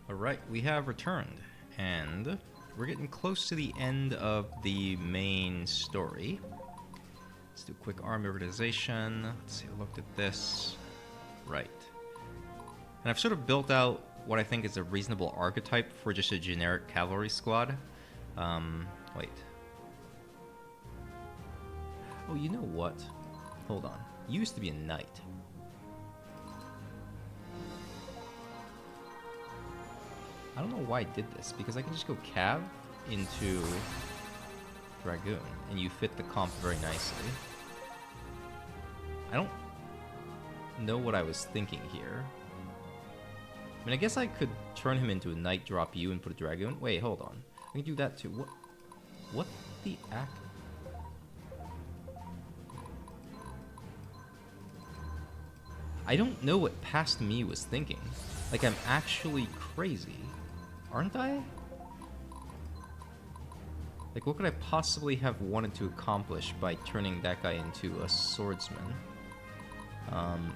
Alright, we have returned, and we're getting close to the end of the main story. Let's do a quick army organization. Let's see, I looked at this. Right. And I've sort of built out what I think is a reasonable archetype for just a generic cavalry squad. Wait. Oh, you know what? Hold on. You used to be a knight. I don't know why I did this, because I can just go cav into dragoon, and you fit the comp very nicely. I don't know what I was thinking here. I mean, I guess I could turn him into a knight, drop you, and put a dragoon. Wait, hold on. I can do that too. What the act? I don't know what past me was thinking. Like, I'm actually crazy. Aren't I? Like, what could I possibly have wanted to accomplish by turning that guy into a swordsman?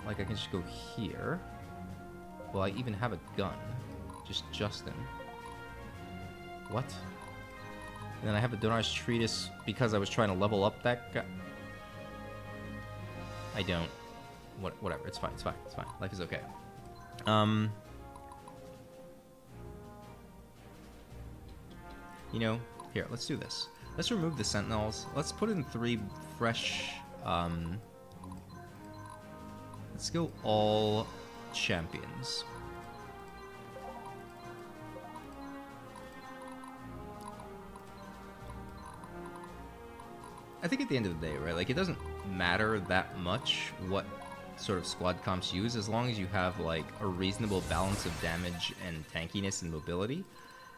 Like, I can just go here. Well, I even have a gun. Just Justin. What? And then I have a Donar's Treatise because I was trying to level up that guy. I don't. Whatever. It's fine. It's fine. It's fine. Life is okay. You know, here, let's do this. Let's remove the Sentinels. Let's put in 3 fresh, let's go all champions. I think at the end of the day, right, like, it doesn't matter that much what sort of squad comps use, as long as you have, like, a reasonable balance of damage and tankiness and mobility.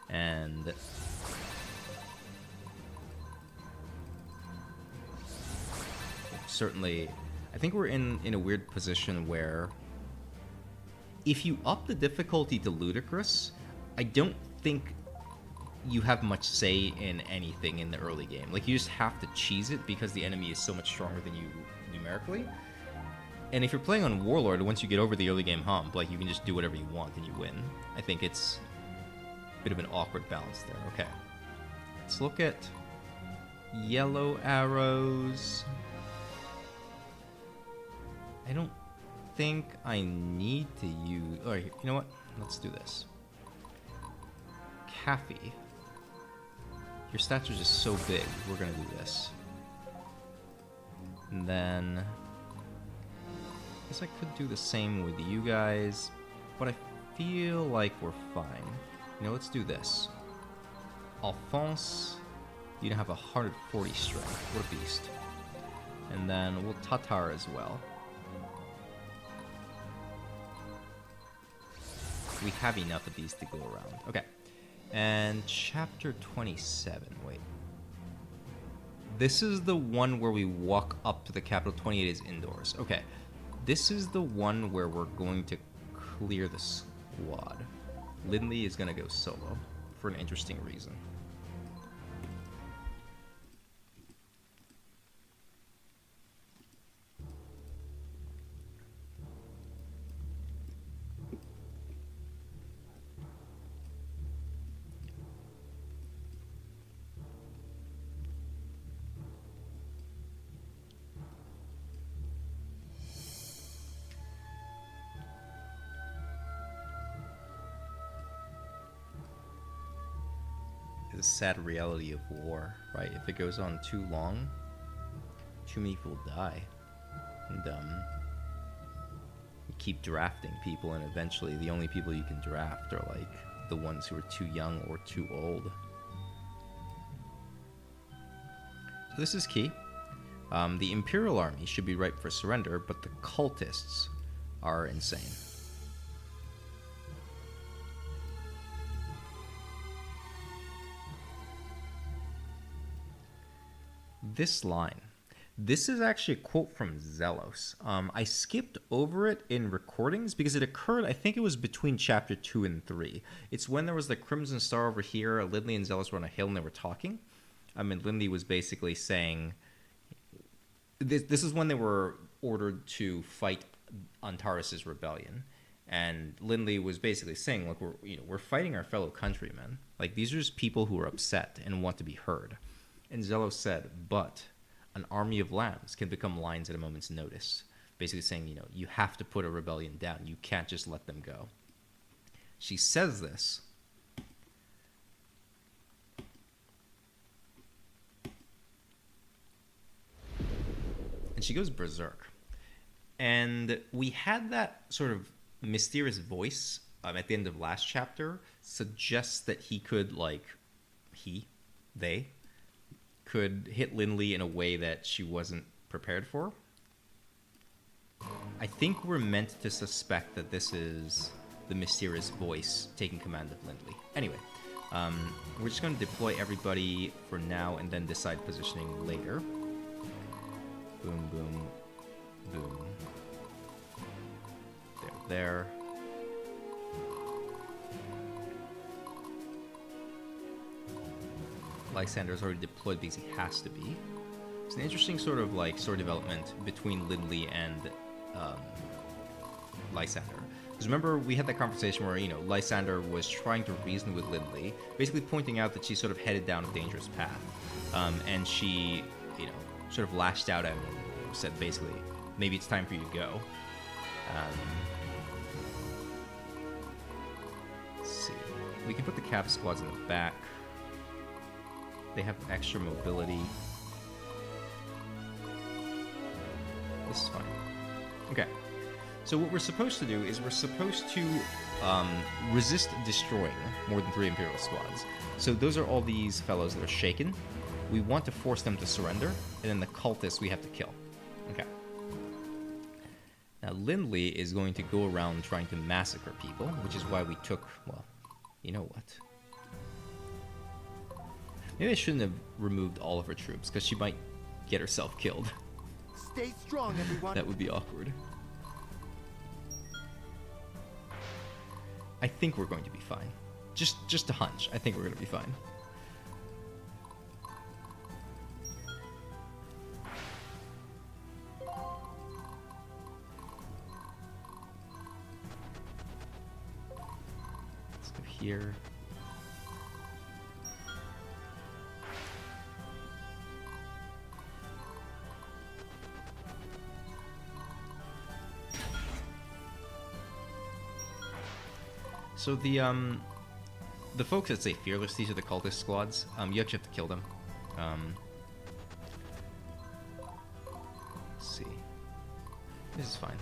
And certainly, I think we're in a weird position where if you up the difficulty to ludicrous, I don't think you have much say in anything in the early game. Like, you just have to cheese it because the enemy is so much stronger than you numerically. And if you're playing on Warlord, once you get over the early game hump, like, you can just do whatever you want and you win. I think it's a bit of an awkward balance there. Okay. Let's look at yellow arrows. I don't think I need to use... Oh, you know what? Let's do this. Caffey. Your stats are just so big. We're going to do this. And then... I guess I could do the same with you guys, but I feel like we're fine. You know, let's do this. Alphonse, you have 140 strength. What a beast. And then we'll Tatar as well. We have enough of these to go around. Okay. And chapter 27. Wait. This is the one where we walk up to the capital. 28 is indoors. Okay. This is the one where we're going to clear the squad. Lindley is going to go solo for an interesting reason. The sad reality of war, right? If it goes on too long, too many people die. And you keep drafting people, and eventually the only people you can draft are like the ones who are too young or too old. So this is key. The Imperial Army should be ripe for surrender, but the cultists are insane. This line. This is actually a quote from Zelos. I skipped over it in recordings because it occurred, I think it was between chapter 2 and 3. It's when there was the Crimson Star over here, Lindley and Zelos were on a hill and they were talking. And Lindley was basically saying... This is when they were ordered to fight Antares' rebellion. And Lindley was basically saying, look, we're fighting our fellow countrymen. Like, these are just people who are upset and want to be heard. And Zello said, but an army of lambs can become lions at a moment's notice. Basically saying, you have to put a rebellion down. You can't just let them go. She says this. And she goes berserk. And we had that sort of mysterious voice at the end of last chapter suggests that he could, they could hit Lindley in a way that she wasn't prepared for. I think we're meant to suspect that this is the mysterious voice taking command of Lindley. Anyway, we're just going to deploy everybody for now and then decide positioning later. Boom, boom, boom. There. Lysander's already deployed because he has to be. It's an interesting sort of story development between Lindley and Lysander. Because remember, we had that conversation where, Lysander was trying to reason with Lindley, basically pointing out that she sort of headed down a dangerous path. And she, sort of lashed out at him and said basically, maybe it's time for you to go. Let's see. We can put the Cav squads in the back. They have extra mobility. This is fine. Okay. So what we're supposed to do is we're supposed to resist destroying more than 3 Imperial squads. So those are all these fellows that are shaken. We want to force them to surrender, and then the cultists we have to kill. Okay. Now Lindley is going to go around trying to massacre people, which is why we took, well, you know what? Maybe I shouldn't have removed all of her troops, because she might get herself killed. Stay strong, everyone. That would be awkward. I think we're going to be fine. Just a hunch. I think we're going to be fine. Let's go here. So the folks that say fearless, these are the cultist squads. You actually have to kill them. Let's see. This is fine.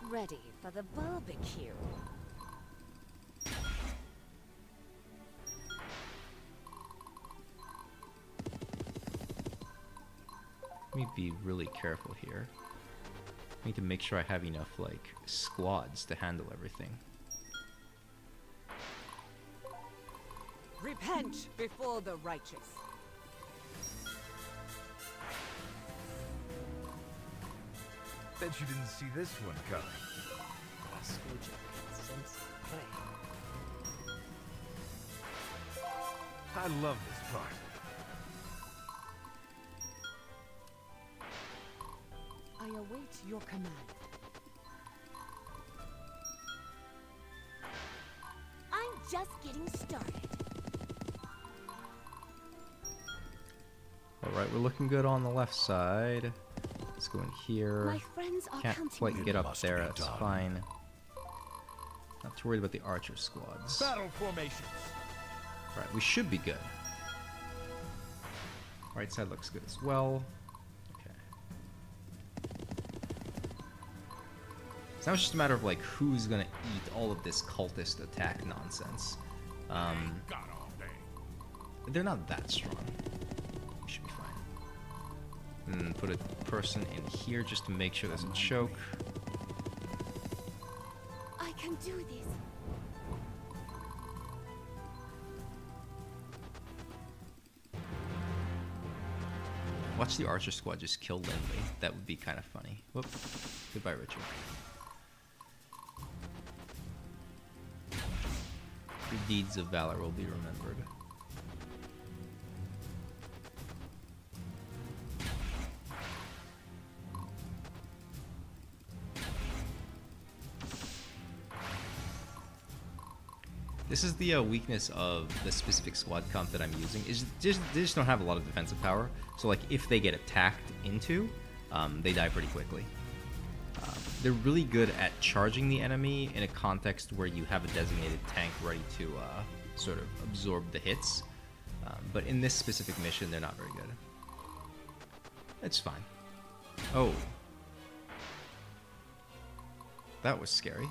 Ready for the barbecue. Let me be really careful here. I need to make sure I have enough, squads to handle everything. Repent before the righteous. Bet you didn't see this one coming. I love this part. I await your command. I'm just getting started. Alright, we're looking good on the left side. Let's go in here. My friends are Can't quite get up there, that's fine. Not too worried about the archer squads. Battle formations. Alright, we should be good. Right side looks good as well. So now it's just a matter of who's gonna eat all of this cultist attack nonsense. They're not that strong. We should be fine. And then put a person in here just to make sure there's a choke. I can do this. Watch the archer squad just kill Lindley. That would be kind of funny. Whoop. Goodbye, Richard. Your deeds of valor will be remembered. This is the weakness of the specific squad comp that I'm using. Is just they just don't have a lot of defensive power. So like if they get attacked into, they die pretty quickly. They're really good at charging the enemy in a context where you have a designated tank ready to sort of absorb the hits. But in this specific mission, they're not very good. It's fine. Oh. That was scary.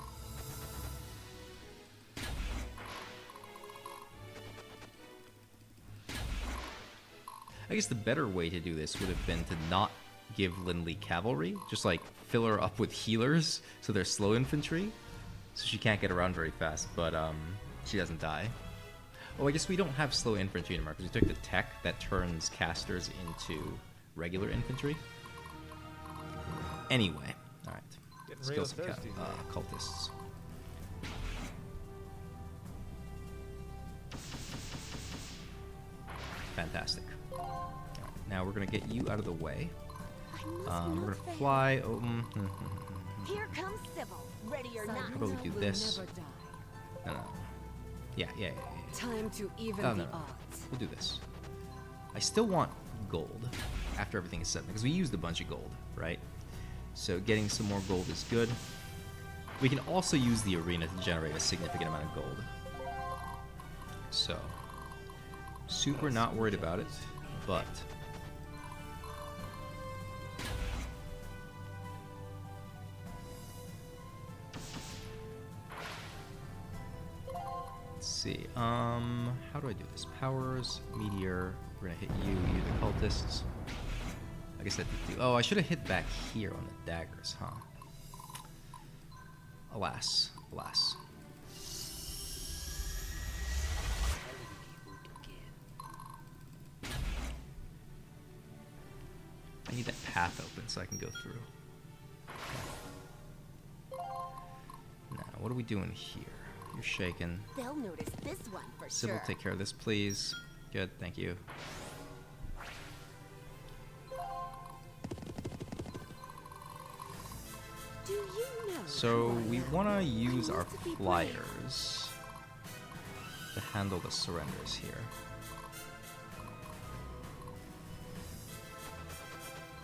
I guess the better way to do this would have been to not give Lindley cavalry, just like fill her up with healers so they're slow infantry, so she can't get around very fast, but she doesn't die. Oh, I guess we don't have slow infantry anymore because we took the tech that turns casters into regular infantry. Anyway, alright. Let's kill some cultists. Fantastic. Now we're gonna get you out of the way. We're gonna fly. Oh, Here comes Sybil, ready or not. How about we do this? No. Yeah. Time to even No. the odds. We'll do this. I still want gold after everything is set because we used a bunch of gold, right? So getting some more gold is good. We can also use the arena to generate a significant amount of gold. So, super not worried about it, but let's see. How do I do this? Powers, meteor. We're gonna hit you. You the cultists. I guess that did do. Oh, I should have hit back here on the daggers, huh? Alas. I need that path open so I can go through. Now, what are we doing here? You're shaking. They'll notice this one for Sybil, sure. take care of this, please. Good, thank you. Do you know So who I we am? want to use I our used to be brave. flyers to handle the surrenders here.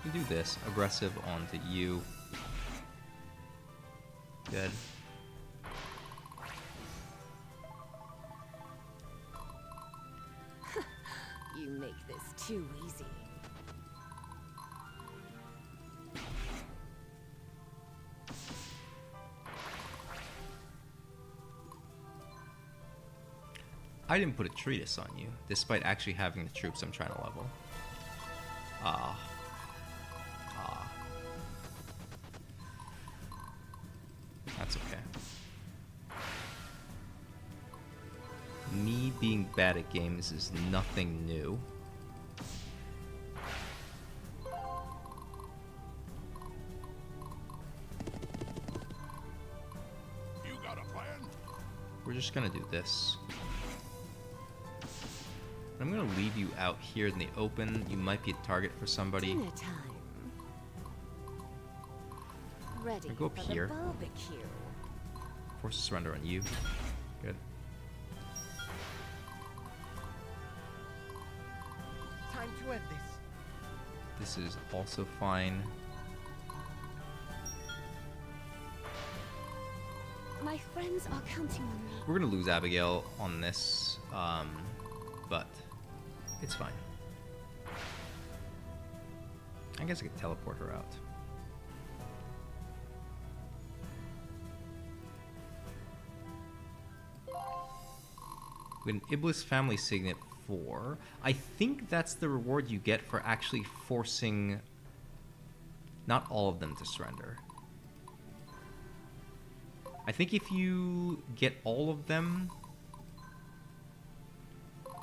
We do this. Aggressive onto you. Good. You make this too easy. I didn't put a treatise on you, despite actually having the troops I'm trying to level. That's okay. Me being bad at games is nothing new. You got a plan? We're just gonna do this. I'm gonna leave you out here in the open. You might be a target for somebody. Dinner time. Ready Go up for here. the barbecue. Force surrender on you. Good. Time to end this. This is also fine. My friends are counting on me. We're gonna lose Abigail on this, but it's fine. I guess I could teleport her out. We have an Iblis family signet 4. I think that's the reward you get for actually forcing not all of them to surrender. I think if you get all of them...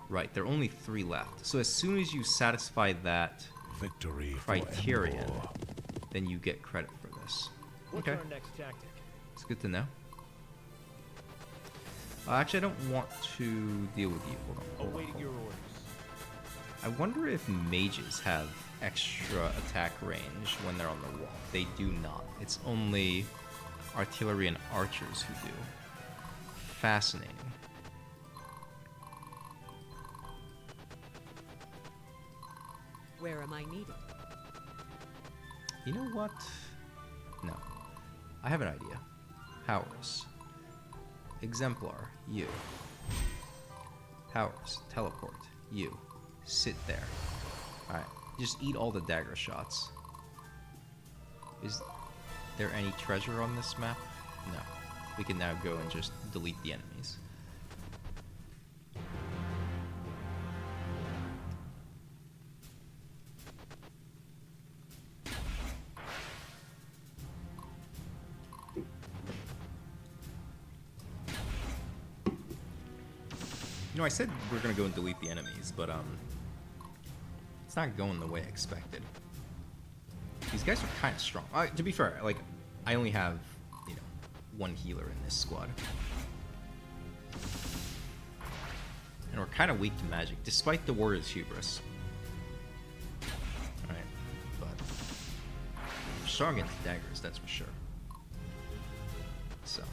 Right, there are only 3 left. So as soon as you satisfy that Victory criterion, forevermore. then you get credit for this. What's Okay, our next tactic? it's good to know. Actually, I don't want to deal with you. Hold on. Awaiting your orders. I wonder if mages have extra attack range when they're on the wall. They do not. It's only artillery and archers who do. Fascinating. Where am I needed? You know what? No. I have an idea. Powers. Exemplar, you. Powers, teleport, you. Sit there. Alright, just eat all the dagger shots. Is there any treasure on this map? No. We can now go and just delete the enemies. You know, I said we're gonna go and delete the enemies, but it's not going the way I expected. These guys are kind of strong. To be fair, like, I only have, you know, one healer in this squad. And we're kind of weak to magic, despite the warrior's hubris. Alright, but we're strong against daggers, that's for sure. So.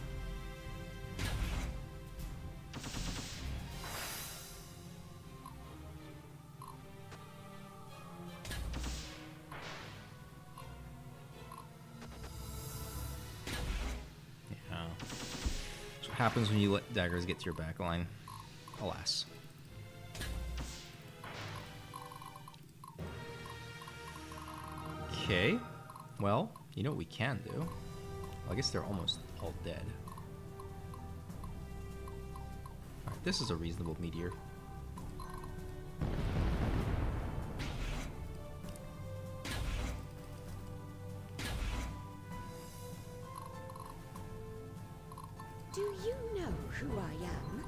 Happens when you let daggers get to your back line. Alas. Okay. Well, you know what we can do? Well, I guess they're almost all dead. Alright, this is a reasonable meteor. Do you know who I am?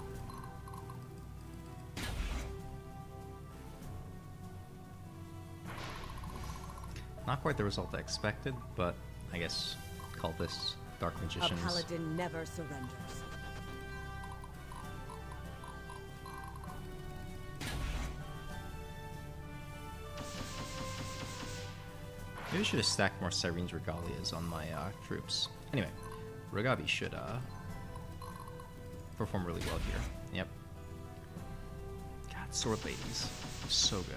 Not quite the result I expected, but I guess call this Dark Magicians. A paladin never surrenders. Maybe I should have stacked more Cyrene's Regalias on my troops. Anyway, Ragavi should perform really well here. Yep. God, Sword Ladies. So good.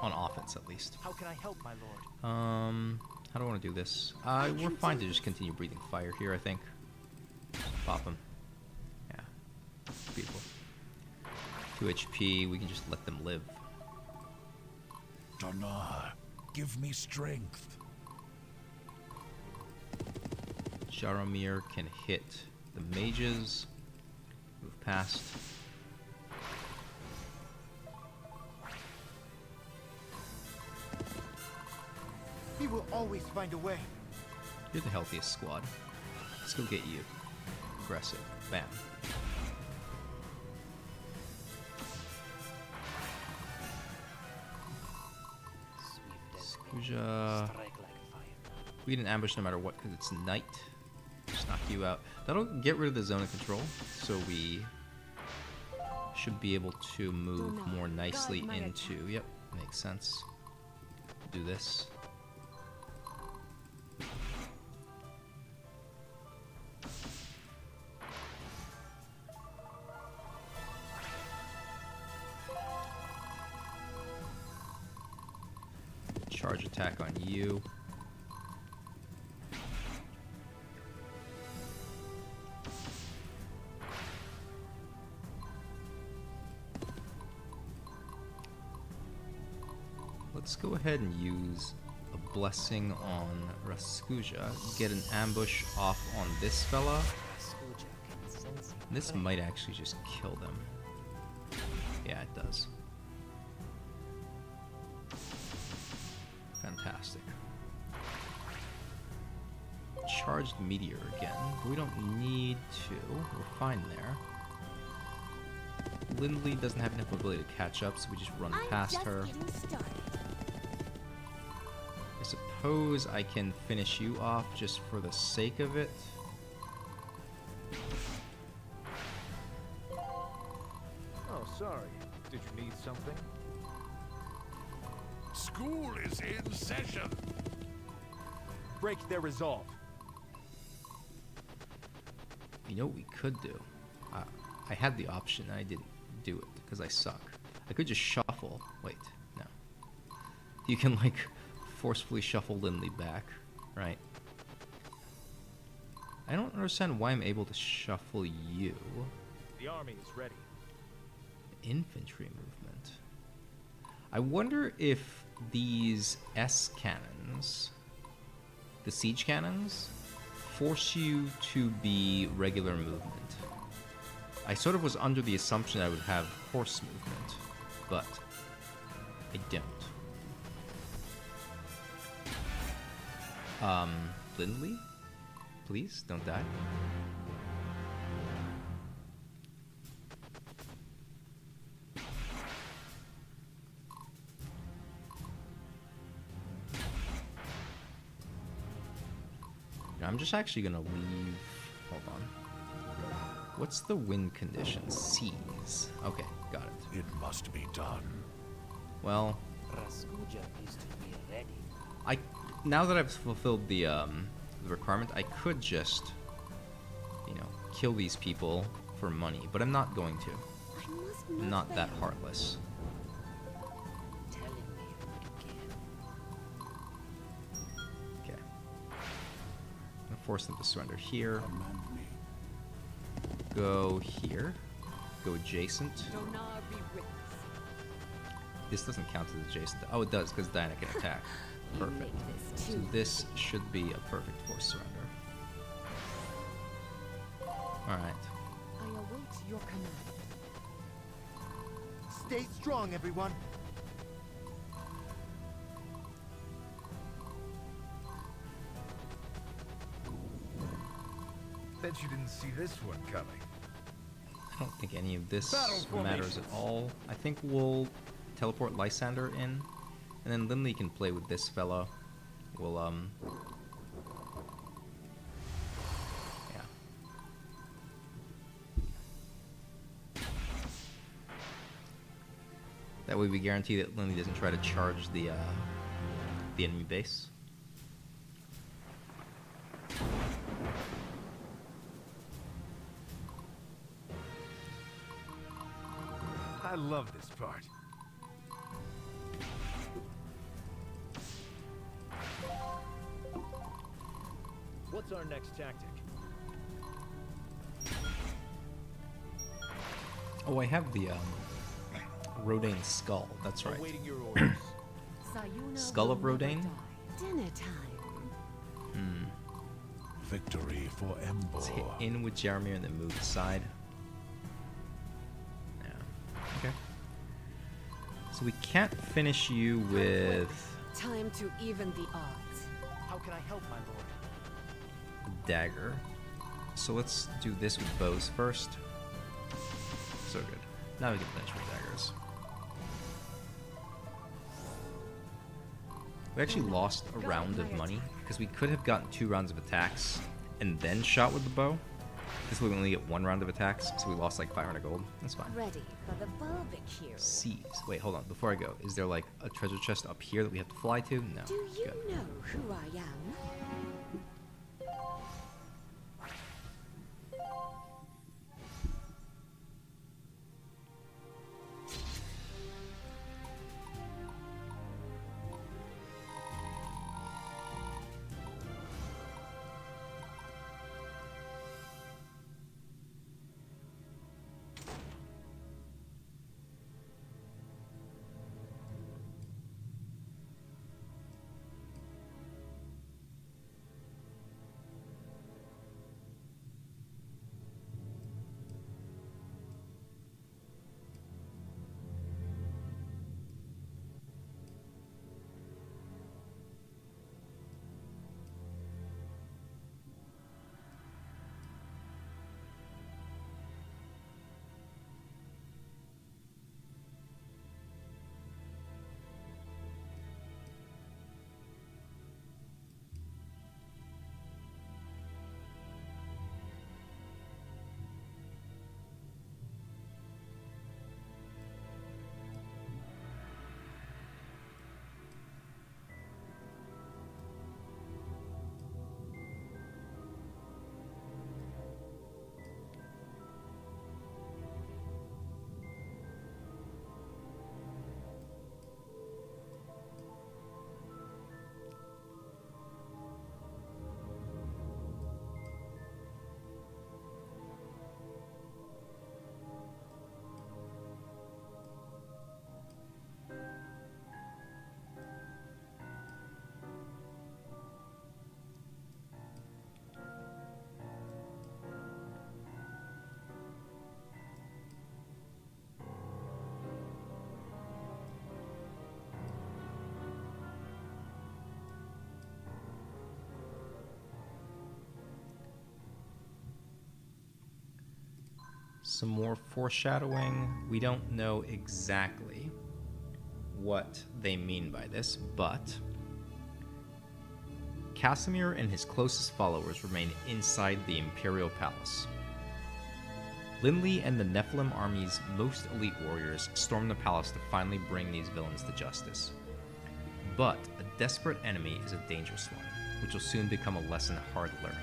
On offense, at least. How can I help, my lord? How do I want to do this? We're fine to just continue breathing fire here, I think. Pop him. Yeah. Beautiful. 2 HP, we can just let them live. Donar, give me strength. Jaromir can hit the mages. Move past. He will always find a way. You're the healthiest squad. Let's go get you. Aggressive. Bam. Skuja. We get an ambush no matter what because it's night. Just knock you out. That'll get rid of the zone of control, so we should be able to move more nicely into. Yep, makes sense. Do this. Charge attack on you. Let's go ahead and use a blessing on Raskuja. Get an ambush off on this fella. This might actually just kill them. Yeah, it does. Fantastic. Charged meteor again. We don't need to. We're fine there. Lindley doesn't have enough ability to catch up, so we just run past her. I suppose I can finish you off just for the sake of it. Oh, sorry. Did you need something? School is in session. Break their resolve. You know what we could do? I had the option and I didn't do it because I suck. I could just shuffle. Wait, no. You can, like, forcefully shuffle Lindley back, right? I don't understand why I'm able to shuffle you. The army is ready. Infantry movement. I wonder if these S cannons, the siege cannons, force you to be regular movement. I sort of was under the assumption I would have horse movement, but I don't. Lindley? Please, don't die. I'm just actually gonna leave. Hold on. What's the wind condition? Seas. Okay, got it. It must be done. Well, Raskuja is to be ready. now that I've fulfilled the requirement, I could just, kill these people for money, but I'm not going to. I must I'm not that heartless. Telling me again. Okay. I'm gonna force them to surrender here. Command me. Go here. Go adjacent. Donar be witness. This doesn't count as adjacent. Oh, it does, because Diana can attack. You Perfect. make this So too. this should be a perfect force surrender. Alright. I await your command. Stay strong, everyone. Bet you didn't see this one coming. I don't think any of this Battle matters at formations. all. I think we'll teleport Lysander in, and then Lindley can play with this fellow. We'll, yeah. That way we guarantee that Lindley doesn't try to charge the enemy base. I love this part. What's our next tactic? Oh, I have the Rodane skull. That's right. Awaiting your orders. Sayuna Skull will of never Rodane? die. Dinner time. Victory for Let's hit Embor. in with Jaromir and then move aside. Yeah. Okay. So we can't finish you with Time to even the odds. How can I help, my lord? a dagger. So let's do this with bows first. So good. Now we can finish with daggers. We actually lost a round of money because we could have gotten 2 rounds of attacks and then shot with the bow. This way we only get 1 round of attacks, so we lost like 500 gold. That's fine. Ready for the barbecue. Seas. Wait, hold on. Before I go, is there like a treasure chest up here that we have to fly to? No. Do you Good. know who I am? Some more foreshadowing. We don't know exactly what they mean by this, but Casimir and his closest followers remain inside the Imperial Palace. Lindley and the Nephilim army's most elite warriors storm the palace to finally bring these villains to justice. But a desperate enemy is a dangerous one, which will soon become a lesson hard learned.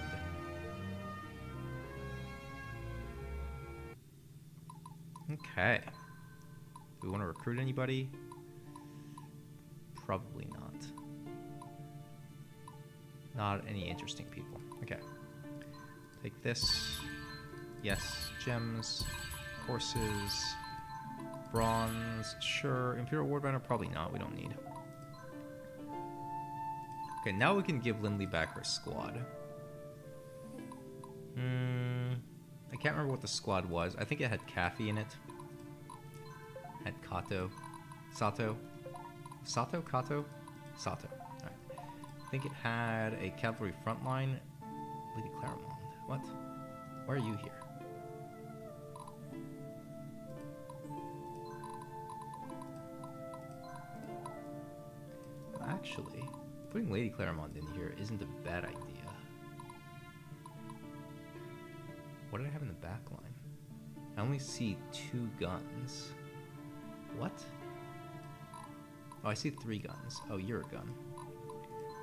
Okay. Do we want to recruit anybody? Probably not. Not any interesting people. Okay. Take this. Yes. Gems. Horses. Bronze. Sure. Imperial Warband, probably not. We don't need. Okay, now we can give Lindley back her squad. I can't remember what the squad was. I think it had Kathy in it. Had Kato. Sato. Sato? Kato? Sato. Alright. I think it had a cavalry frontline. Lady Claremont. What? Why are you here? Actually, putting Lady Claremont in here isn't a bad idea. What did I have in the back line? I only see 2 guns. What? Oh, I see 3 guns. Oh, you're a gun.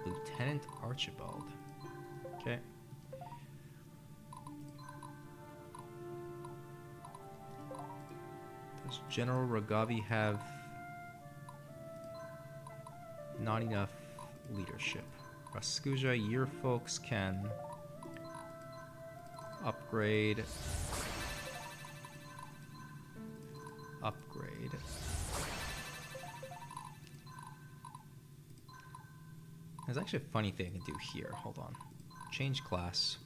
Lieutenant Archibald. Okay. Does General Ragavi have not enough leadership? Raskuja, your folks can upgrade. Upgrade. There's actually a funny thing I can do here. Hold on. Change class.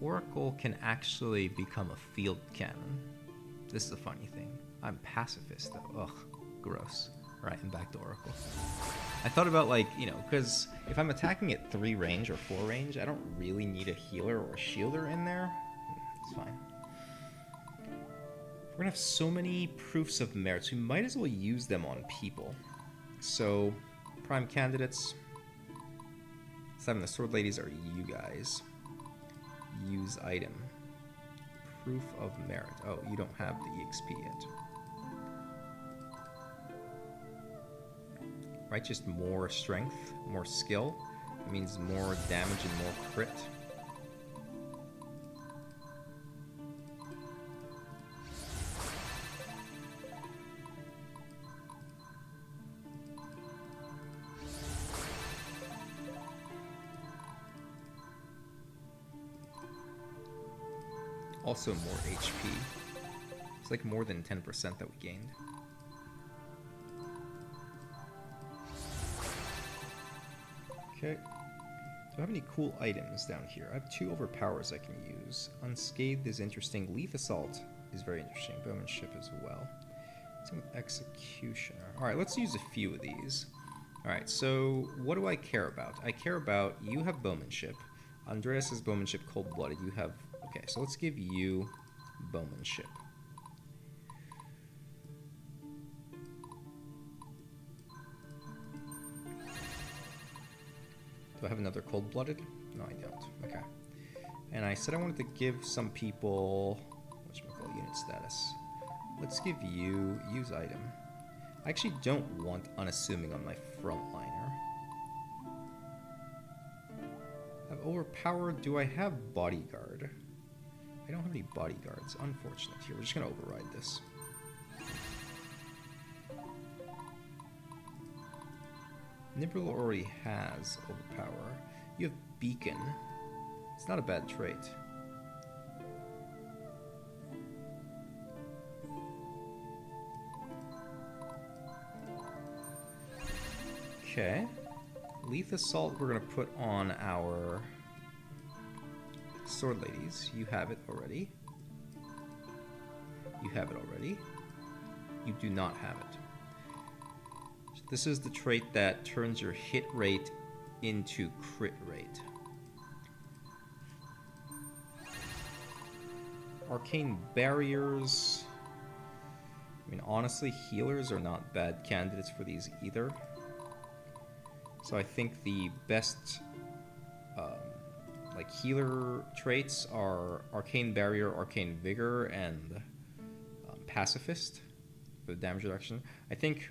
Oracle can actually become a field cannon. This is a funny thing. I'm pacifist though. Ugh, gross. Alright, I'm back to Oracle. I thought about, like, you know, because if I'm attacking at 3 range or 4 range, I don't really need a healer or a shielder in there. It's fine. We're gonna have so many proofs of merits, we might as well use them on people. So, prime candidates. 7, the sword ladies are you guys. Use item. Proof of merit. Oh, you don't have the EXP yet. Right, just more strength, more skill. That means more damage and more crit. Also more HP. It's like more than 10% that we gained. Okay. Do I have any cool items down here? I have 2 overpowers I can use. Unscathed is interesting. Leaf Assault is very interesting. Bowmanship as well. Same with Executioner. Alright, let's use a few of these. Alright, so what do I care about? I care about, you have Bowmanship. Andreas has Bowmanship Cold-Blooded. You have... Okay, so let's give you Bowmanship. Do I have another Cold-Blooded? No, I don't. Okay. And I said I wanted to give some people... whatchamacallit, unit status. Let's give you use item. I actually don't want unassuming on my frontliner. I have overpowered. Do I have bodyguard? I don't have any bodyguards. Unfortunate. Here, we're just going to override this. Nibril already has overpower. You have beacon. It's not a bad trait. Okay. Leaf Assault we're going to put on our sword ladies. You have it already. You have it already. You do not have it. So this is the trait that turns your hit rate into crit rate. arcane barriers. I mean, honestly, healers are not bad candidates for these either. So I think the best like healer traits are Arcane Barrier, Arcane Vigor, and Pacifist for the damage reduction. I think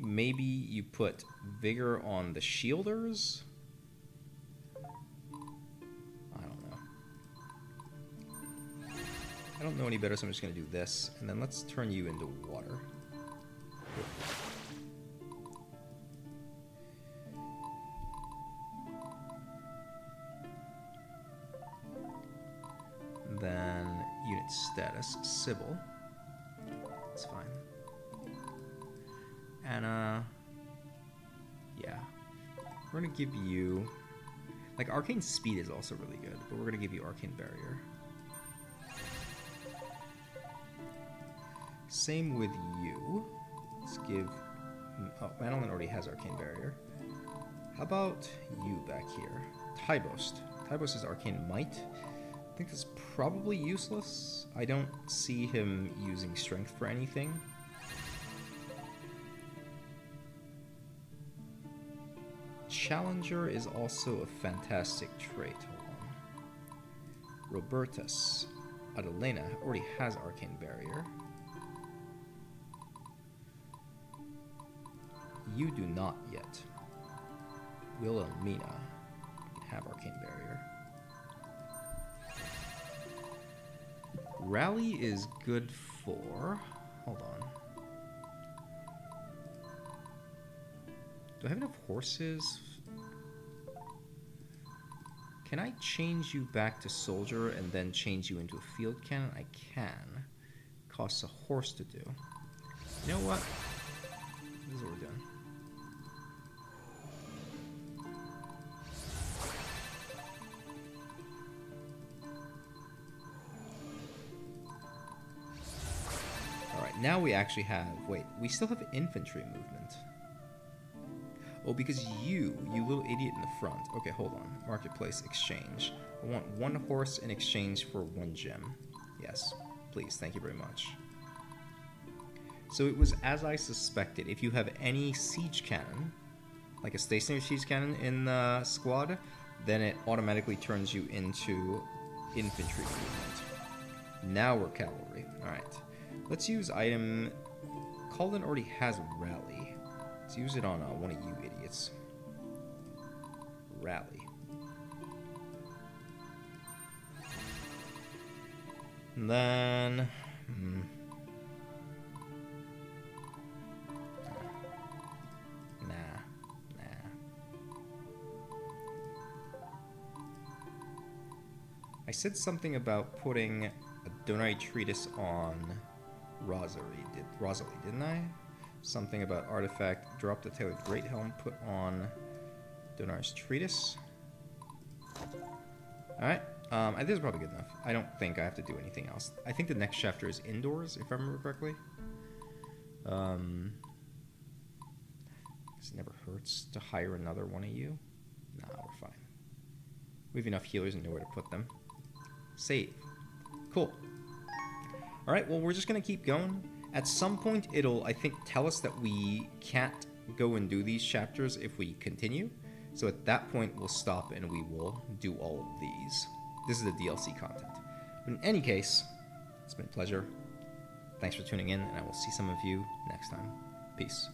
maybe you put Vigor on the Shielders. I don't know any better, so I'm just going to do this. And then let's turn you into water. Then unit status, Sybil. That's fine. And yeah. We're gonna give you, like, Arcane Speed is also really good, but we're gonna give you Arcane Barrier. Same with you. Let's give, oh, Madeline already has Arcane Barrier. How about you back here? Tybost. Tybost is Arcane Might. I think that's probably useless. I don't see him using strength for anything. Challenger is also a fantastic trait. Hold on. Robertus. Adelena already has Arcane Barrier. You do not yet. Wilhelmina can have Arcane Barrier. Rally is good for... Hold on. Do I have enough horses? Can I change you back to soldier and then change you into a field cannon? I can. Costs a horse to do. You know what? This is what we're doing. Now we actually have... Wait, we still have infantry movement. Oh, because you little idiot in the front. Okay, hold on. Marketplace exchange. I want 1 horse in exchange for 1 gem. Yes, please. Thank you very much. So it was as I suspected. If you have any siege cannon, like a stationary siege cannon in the squad, then it automatically turns you into infantry movement. Now we're cavalry. Alright. Let's use item... Calden already has Rally. Let's use it on one of you idiots. Rally. And then... Nah. I said something about putting a Donai Treatise on... Rosalie, didn't I? Something about artifact. Drop the tailored great helm. Put on Donar's Treatise. Alright. I think it's probably good enough. I don't think I have to do anything else. I think the next chapter is indoors, if I remember correctly. It never hurts to hire another one of you. Nah, we're fine. We have enough healers and know where to put them. Save. Cool. Alright, well, we're just going to keep going. At some point, it'll, I think, tell us that we can't go and do these chapters if we continue. So at that point, we'll stop and we will do all of these. This is the DLC content. But in any case, it's been a pleasure. Thanks for tuning in, and I will see some of you next time. Peace.